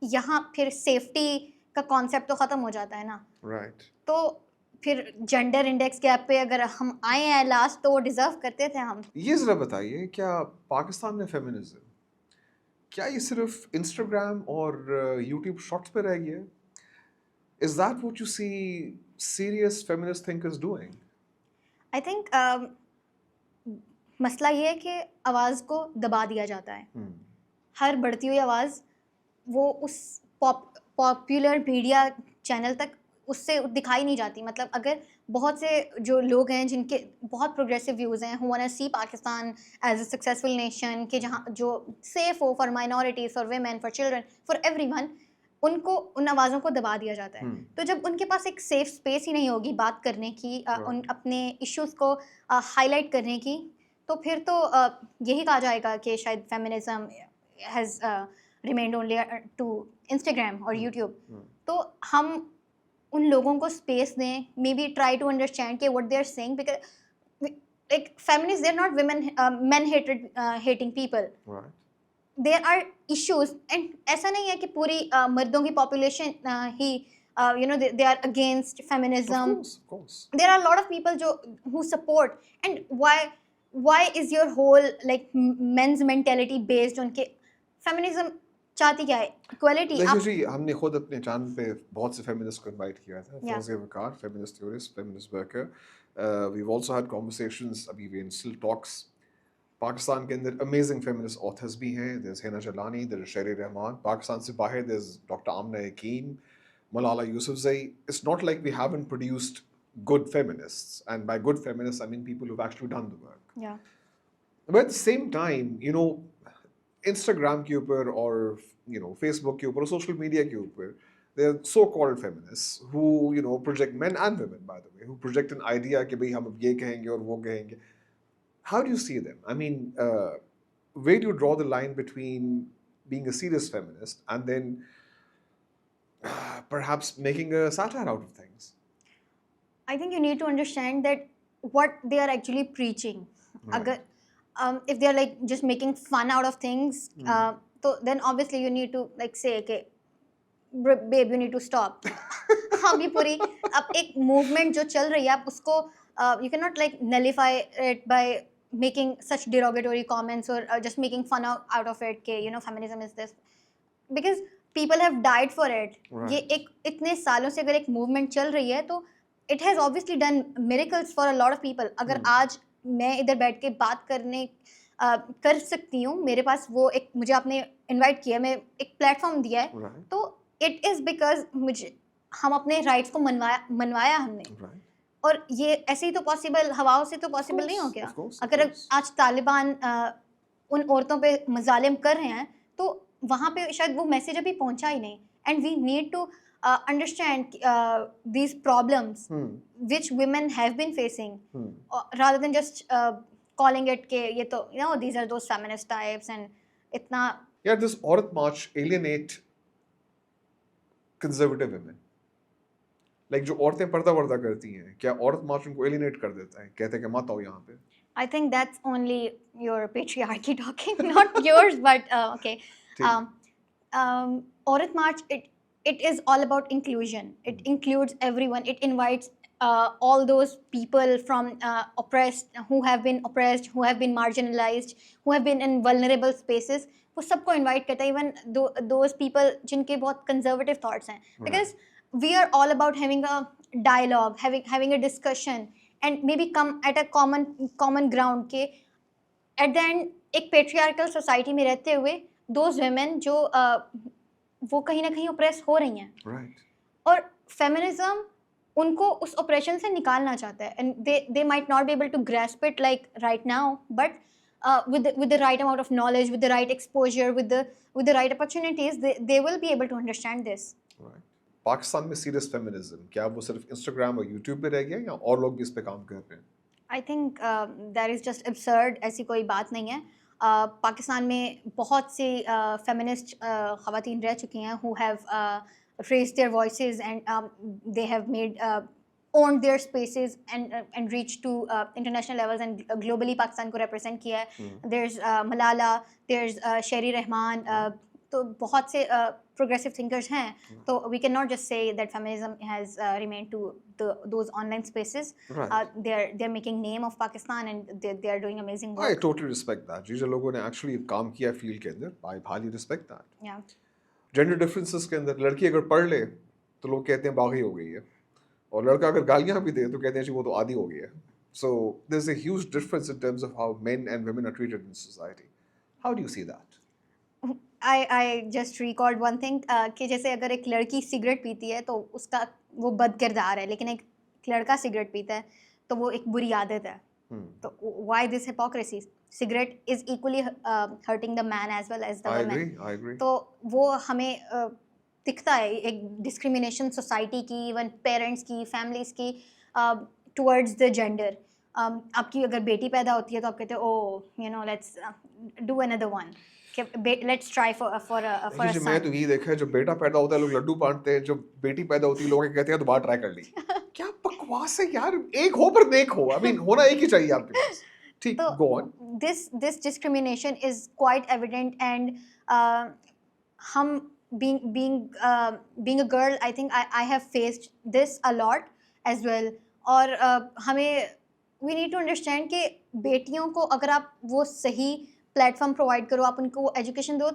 यहाँ फिर safety का कॉन्सेप्ट तो ख़त्म हो जाता है ना। Right. तो फिर जेंडर इंडेक्स गैप पे अगर हम आए हैं लास्ट, तो वो डिज़र्व करते थे हम। ये ज़रा बताइए, क्या पाकिस्तान में फेमिनिज्म क्या ये सिर्फ इंस्टाग्राम और यूट्यूब शॉर्ट्स पे रह गया है? Is that what you see serious feminist thinkers doing? I think मसला ये है कि आवाज़ को दबा दिया जाता है। हर बढ़ती हुई आवाज़ वो उस पॉपुलर मीडिया चैनल तक उससे दिखाई नहीं जाती। मतलब अगर बहुत से जो लोग हैं जिनके बहुत प्रोग्रेसिव व्यूज़ हैं, who want to see Pakistan as a successful nation, कि जहाँ जो सेफ हो for minorities, for women, for children, for everyone, उनको उन आवाज़ों को दबा दिया जाता है। तो जब उनके पास एक सेफ स्पेस ही नहीं होगी बात करने की, उन अपने इश्यूज़ को हाईलाइट करने की, तो फिर तो यही कहा जाएगा कि शायद feminism has remained only to Instagram और यूट्यूब। तो हम उन लोगों को स्पेस दें, maybe try to understand कि what they are saying, because like feminist they are not women men hatred hating people. Right. There are issues and ऐसा नहीं है कि पूरी मर्दों की पॉपुलेशन ही you know they are against Of feminism. course. There are lot of people जो who support, and why is your whole like men's mentality based on के फेमिनिज्म चाहती क्या है? इक्वालिटी। देखिए जी, हमने खुद अपने चैनल पे बहुत से फेमिनिस्ट को इनवाइट किया था। Yeah. Fauzia Waqar, feminist theorist, feminist worker. we've also had conversations, अभी we in still talks। Pakistan के अंदर अमेजिंग फेमिनिस्ट ऑथर्स भी हैं। there's हिना जलानी, there's शेर रहमान। पाकिस्तान से बाहर there's डॉक्टर आमना यकीन, Malala Yousafzai. It's not like we haven't produced good feminists, and by good feminists I mean people who've actually done the work. या But at the same time, you know, Instagram के ऊपर और you know Facebook के ऊपर और social media के ऊपर, there are so-called feminists who you know project, men and women by the way, who project an idea कि भाई हम अब ये कहेंगे और वो कहेंगे. How do you see them? I mean, where do you draw the line between being a serious feminist and then perhaps making a satire out of things? I think you need to understand that what they are actually preaching. Right. Agar, if they are like just making fun out of things, so then obviously you need to like say, okay, babe, you need to stop. अभी पूरी अब एक movement जो चल रही है, आप उसको you cannot like nullify it by making such derogatory comments or just making fun out of it कि feminism is this, because people have died for it. Right. ये एक इतने सालों से अगर एक movement चल रही है तो it has obviously done miracles for a lot of people. अगर आज मैं इधर बैठ के बात कर सकती हूँ, मेरे पास वो एक मुझे आपने इनवाइट किया, मैं एक प्लेटफॉर्म दिया है, Right. तो इट इज़ बिकॉज हम अपने राइट्स को मनवाया हमने. Right. और ये ऐसे ही तो पॉसिबल, हवाओं से तो पॉसिबल नहीं हो गया. Of course, of अगर course. आज तालिबान उन औरतों पे मजालिम कर रहे हैं तो वहाँ पे शायद वो मैसेज अभी पहुँचा ही नहीं. And we need to understand these problems which women have been facing, rather than just calling it के ये तो these are those feminist types and इतना. Yeah, this Aurat March alienate conservative women. Like जो औरतें पर्दा वर्दा करती हैं, क्या औरत मार्च उनको एलिनेट कर देता है, कहते हैं कि मत आओ यहाँ पे. I think that's only your patriarchy talking, not yours, but okay. Aurat March, it is all about inclusion. It includes everyone. It invites all those people from who have been oppressed, who have been marginalized, who have been in vulnerable spaces. वो सबको invite करता है, even those people जिनके बहुत conservative thoughts हैं. Because we are all about having a dialogue, having a discussion, and maybe come at a common ground के at the end एक patriarchal society में रहते हुए those women जो वो कहीं ना कहीं oppress हो रही हैं. Right. और feminism उनको उस oppression से निकालना चाहता है, and they might not be able to grasp it like right now, but with the right amount of knowledge, with the right exposure, with the right opportunities, they will be able to understand this. Right. Pakistan में serious feminism क्या वो सिर्फ Instagram और YouTube पे रह गया या और लोग भी इस पे काम कर रहे हैं? I think that is just absurd. ऐसी कोई बात नहीं है. पाकिस्तान में बहुत सी feminist ख़वातीन रह चुकी हैं who have raised their voices and they have made owned their spaces and reached to international levels and globally Pakistan को represent किया है. There's Malala, there's Sherry Rahman, तो बहुत से progressive thinkers हैं. तो we cannot just say that feminism has remained to those online spaces. Right. They're making name of Pakistan and they are doing amazing work. I totally respect that. जिन लोगों ने actually काम किया field के अंदर, I highly respect that. Yeah. Gender differences के अंदर लड़की अगर पढ़ ले तो लोग कहते हैं बागी हो गई है, और लड़का अगर गालियाँ भी दे तो कहते हैं जी वो तो आदी हो गई है. So there's a huge difference in terms of how men and women are treated in society. How do you see that? I just recalled one thing कि जैसे अगर एक लड़की सिगरेट पीती है तो उसका वो बद किरदार है, लेकिन एक लड़का सिगरेट पीता है तो वो एक बुरी आदत है. तो why this hypocrisy? Cigarette is equally hurting the man as well as the woman. I agree. तो वो हमें दिखता है एक discrimination society की, even parents की, families की towards the gender. आपकी अगर बेटी पैदा होती है तो आप कहते हो oh let's do another one. Let's try for a son. मैं तो यही देखा है, जब बेटा पैदा होता है लोग लड्डू बांटते हैं, जब बेटी पैदा होती है लोग कहते हैं दोबारा ट्राई कर ली. क्या बकवास है यार, एक हो पर नेक हो. I mean होना एक ही चाहिए आपके पास. ठीक, go on. This discrimination is quite evident, and हम being a girl, I think I have faced this a lot as well. और हमें we need to understand कि बेटियों को अगर आप वो सही प्लेटफॉर्म प्रोवाइड करो, आप उनको एजुकेशन दो,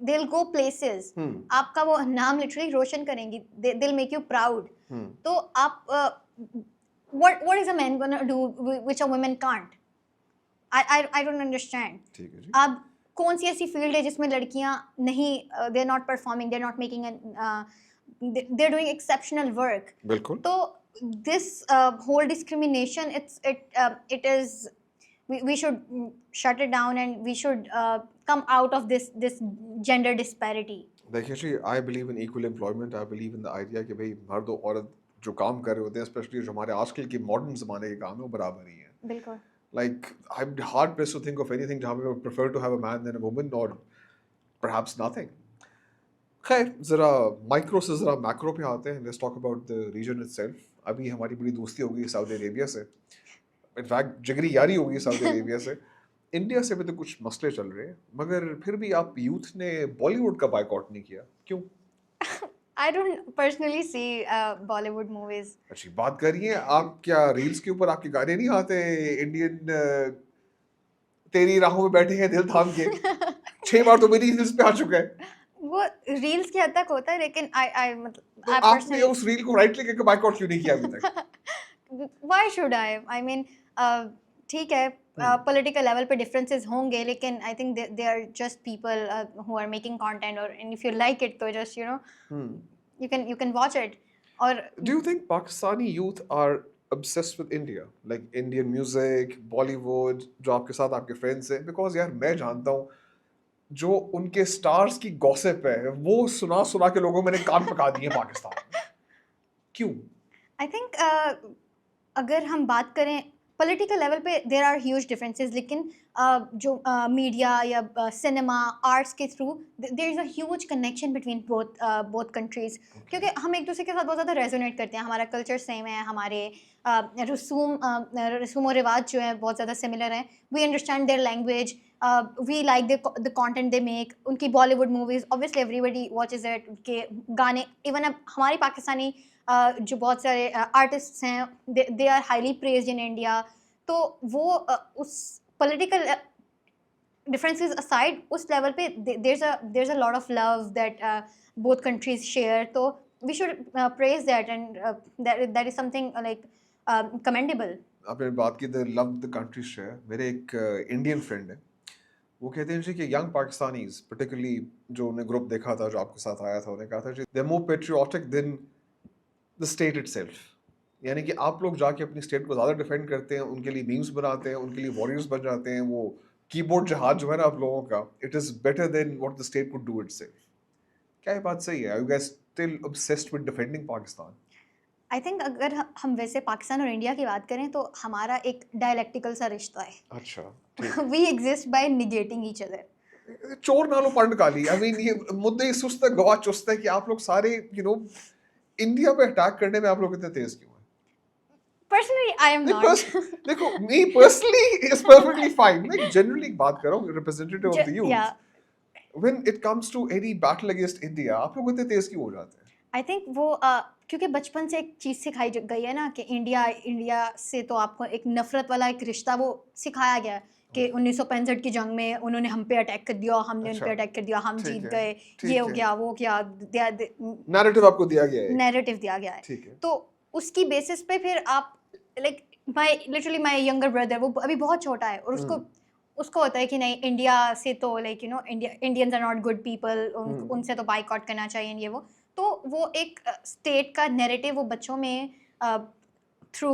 they'll go places. आपका वो नाम लिटरली रोशन करेंगी. They'll make you proud. तो आप what is a man gonna do which a woman can't? I don't understand. ठीक है जी. अब कौन सी ऐसी फील्ड है जिसमें लड़कियां नहीं they're not performing, they're not making they're doing exceptional work. बिल्कुल. तो this whole discrimination, it is we should shut it down and we should come out of this gender disparity. देखिए जी, I believe in equal employment. I believe in the idea कि भाई मर्द और औरत जो काम कर रहे होते हैं, especially जो हमारे आजकल के मॉडर्न ज़माने के काम है, वो बराबर ही हैं. बिल्कुल. Like I'm hard pressed to think of anything जहाँ पे I would prefer to have a man than a woman, or perhaps nothing. खैर, ज़रा माइक्रो से ज़रा मैक्रो पे आते हैं. Let's talk about the region itself. अभी हमारी बड़ी दोस्ती हो गई सऊदी अरेबिया से. इनफैक्ट जिगरी यारी होगी सऊदी अरेबिया से. इंडिया से भी तो कुछ मसले चल रहे हैं, मगर फिर भी आप यूथ ने बॉलीवुड का बायकॉट नहीं किया, क्यों? I don't personally see Bollywood movies. अच्छी बात करिए, आप क्या रील्स के ऊपर आपके गाने नहीं आते इंडियन तेरी राहों में बैठे हैं दिल थाम के 6 बार तो मेरी रील्स पे आ चुका है। वो रील्स की हद तक होता है, लेकिन आई मतलब तो आई आपने उस रील को राइट क्लिक करके बायकॉट क्यों नहीं किया अभी तक? Personally why should I mean ठीक है, पॉलिटिकल लेवल पे डिफरेंसेस होंगे, लेकिन I think they are just people who are making content, और इफ यू लाइक इट तो just Hmm. you can watch it. और Do you think Pakistani youth are obsessed with India? Like Indian music, Bollywood, जो आपके साथ आपके friends हैं? Because यार मैं जानता हूँ जो उनके स्टार्स की गॉसिप है वो सुना सुना के लोगों मैंने कान पका दिए पाकिस्तान में। क्यों? आई थिंक अगर हम बात करें पॉलिटिकल लेवल पे देर आर ह्यूज डिफरेंसेस, लेकिन जो मीडिया या सिनेमा आर्ट्स के through there is a huge connection between both countries, क्योंकि हम एक दूसरे के साथ बहुत ज़्यादा रेजोनेट करते हैं, हमारा कल्चर सेम है, हमारे रसूम और रिवाज जो है बहुत ज़्यादा सिमिलर हैं, we understand their language, we like the content they make, उनकी Bollywood movies obviously everybody watches it, के गाने, इवन अब हमारी पाकिस्तानी जो बहुत सारे आर्टिस्ट्स हैं, they are highly praised in India, तो वो उस पॉलिटिकल differences aside, उस लेवल पे there's a lot of love that both countries share, तो we should praise that, and that is something like commendable. आपने बात की the love the country share, मेरे एक इंडियन फ्रेंड है, वो कहते हैं जी कि यंग पाकिस्तानीज पर्टिकुलरली जो उन्हें ग्रुप देखा था जो आपके साथ आया था, उन्हें कहा था जी they are more patriotic than the state itself. यानी कि आप लोग जाके अपनी स्टेट को ज़्यादा डिफेंड करते हैं, उनके लिए मीम्स बनाते हैं, उनके लिए वॉरियर्स बन जाते हैं, वो कीबोर्ड जहाज जो है ना आप लोगों का, it is better than what the state could do itself. क्या ये बात सही है? Are you guys still obsessed with defending Pakistan? I think अगर हम वैसे पाकिस्तान और इंडिया की बात करें तो हमारा एक डायलेक्टिकल सा रिश्ता अच्छा, है ठीक। We exist by negating each other. चोर नालो पंड काली, आई मीन ये मुद्दे ही सुस्त है, गवाह चुस्त है कि आप लोग सारे इंडिया पे अटैक करने में आप लोग इतने तेज क्यों हैं? Personally I am नहीं not. देखो me personally is perfectly fine, like generally बात कर रहा हूँ representative of the youth, Yeah, when it comes to any battle against India आप लोग इतने तेज क्यों हो जाते हैं? आई थिंक वो क्योंकि बचपन से एक चीज़ सिखाई गई है ना कि इंडिया इंडिया से तो आपको एक नफरत वाला एक रिश्ता वो सिखाया गया है कि 1965 की जंग में उन्होंने हम पे अटैक कर दिया, हमने उन अच्छा, पे अटैक कर दिया, हम ठीक जीत है, गए, ये ठीक हो है, गया वो क्या नैरेटिव आपको दिया गया है, नैरेटिव दिया गया है. ठीक है, तो उसकी बेसिस पे फिर आप लाइक माय यंगर ब्रदर वो अभी बहुत छोटा है और उसको उसको होता है कि नहीं इंडिया से तो like Indians are not good people, उनसे तो बाइकआउट करना चाहिए ये वो वो एक स्टेट का नैरेटिव वो बच्चों में through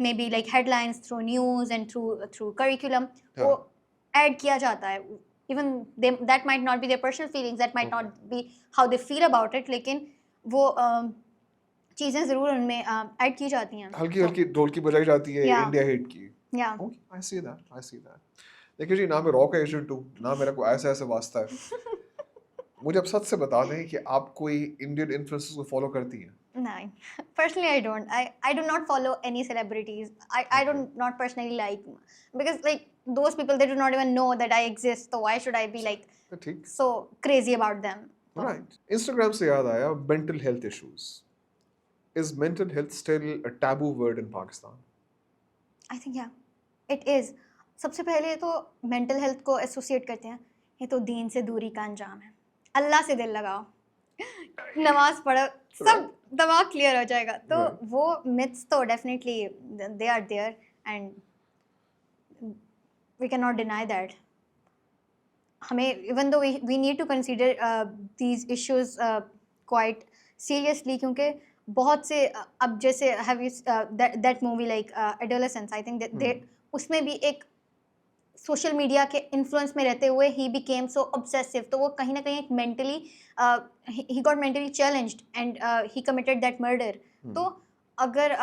may be like headlines, through news and through through curriculum वो हाँ, ऐड किया जाता है. Even that might not be their personal feelings, that might okay, not be how they feel about it, लेकिन वो चीज़ें ज़रूर उनमें ऐड की जाती हैं. हल्की तो हल्की ढोलकी बजाई जाती है या इंडिया हेट की। या okay, I see that, I see that. देखिए जी, ना मैं रॉक एजेंट हूँ, ना मेरा कोई ऐसा ऐसा वास्ता है। मुझे अब सच से बता दें कि आप कोई इंडियन इन्फ्लुएंसर्स को फॉलो करती हैं? नहीं, personally I don't. I do not follow any celebrities. I do okay, not personally like, because like those people they do not even know that I exist, so why should I be like तो ठीक, so crazy about them? So right. Instagram से याद आया, mental health issues. Is mental health still a taboo word in Pakistan? I think yeah, it is. सबसे पहले तो mental health को associate करते हैं, ये तो दीन से दूरी का अंजाम है, अल्लाह से दिल लगाओ, नमाज पढ़ो, सब राइट, दिमाग क्लियर हो जाएगा. तो राइट, वो मिथ्स तो definitely they are there and we can not deny that. हमें even though we need to consider these issues quite seriously, क्योंकि बहुत से अब जैसे have you that movie like Adolescence, I think they उसमें भी एक सोशल मीडिया के इन्फ्लुएंस में रहते हुए ही बिकेम सो ऑब्सेसिव, तो वो कहीं ना कहीं एक mentally he got mentally challenged and he committed that murder. तो अगर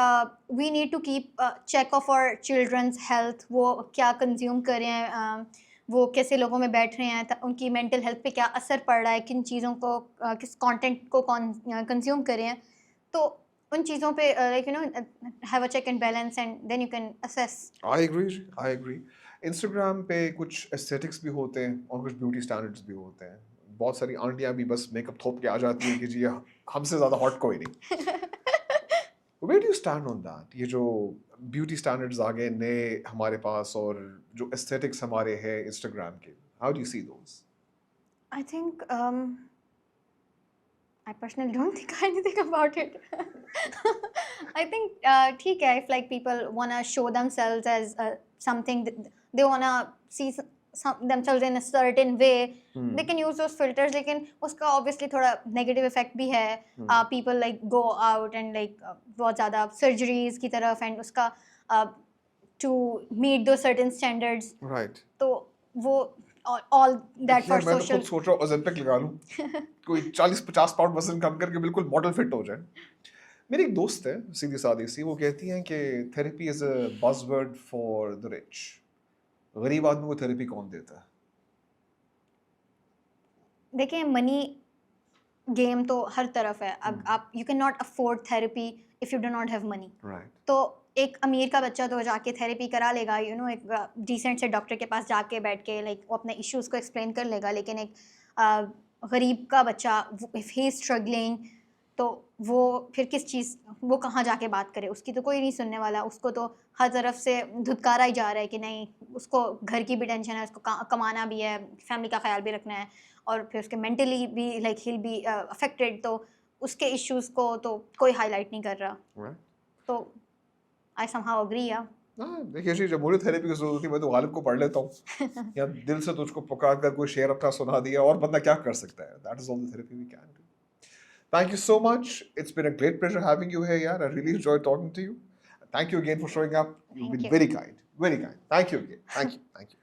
we need to keep check of our children's health, वो क्या कंज्यूम कर रहे हैं, वो कैसे लोगों में बैठ रहे हैं, उनकी मेंटल हेल्थ पे क्या असर पड़ रहा है, किन चीज़ों को किस कंटेंट को कंज्यूम कर रहे हैं, तो उन चीज़ों पे like have a check and balance and then you can assess. I agree, I agree. Instagram पे कुछ एस्थेटिक्स भी होते हैं और कुछ ब्यूटी स्टैंडर्ड्स भी होते हैं। बहुत सारी आंटियां भी बस मेकअप थोप के आ जाती हैं कि जी हमसे ज़्यादा हॉट कोई नहीं। Where do you stand on that? ये जो ब्यूटी स्टैंडर्ड्स आ गए नए हमारे पास और जो एस्थेटिक्स हमारे हैं इंस्टाग्राम के, how do you see those? I think I personally don't think anything about it. I think ठीक है, if like people wanna show themselves as something they wanna see themselves in a certain way, they can use those filters. लेकिन उसका obviously थोड़ा negative effect भी है. People like go out and like बहुत ज़्यादा surgeries की तरफ and उसका to meet those certain standards. Right. तो वो all that for यार मैं तो social. खुद सोच रहा हूँ ओज़ेम्पिक लगा लूँ कोई 40-50 पाउंड वजन कम करके बिल्कुल मॉडल फिट हो जाए। मेरी एक दोस्त है सीधी सादी सी, वो कहती हैं कि therapy is a buzzword for the rich. गरीब आदमी को थेरेपी कौन देता है? देखिए मनी गेम तो हर तरफ है। अब आप you can not afford therapy if you do not have money. Right. तो एक अमीर का बच्चा तो जाके थेरेपी करा लेगा, यू नो, एक डिसेंट से डॉक्टर के पास जाके बैठ के लाइक वो अपने इश्यूज़ को एक्सप्लेन कर लेगा। लेकिन एक गरीब का बच्चा इफ़ ही इज़ स्ट्रगलिंग तो वो फिर किस चीज़, वो कहाँ जाके बात करे? उसकी तो कोई नहीं सुनने वाला। उसको तो हर तरफ से धुतकारा ही जा रहा है कि नहीं, उसको घर की भी टेंशन है, उसको कमाना भी है, फैमिली का ख्याल भी रखना है और फिर उसके मेंटली भी लाइक ही बी अफेक्टेड। तो उसके इश्यूज़ को तो कोई हाईलाइट नहीं कर रहा। राइट। तो आई समहाउ एग्री। या देखिए जी, जब मुझे थेरेपी की जरूरत होती है मैं तो गालिब को पढ़ लेता हूँ या दिल से तुझको पुकार कर कोई शेर अपना सुना दिया, और बंदा क्या कर सकता है? That is all the therapy we can do. Thank you so much. It's been a great pleasure having you here, yaar. I really enjoyed talking to you. Thank you again for showing up. You've Thank been you. very kind. Very kind. Thank you again. Thank you. Thank you.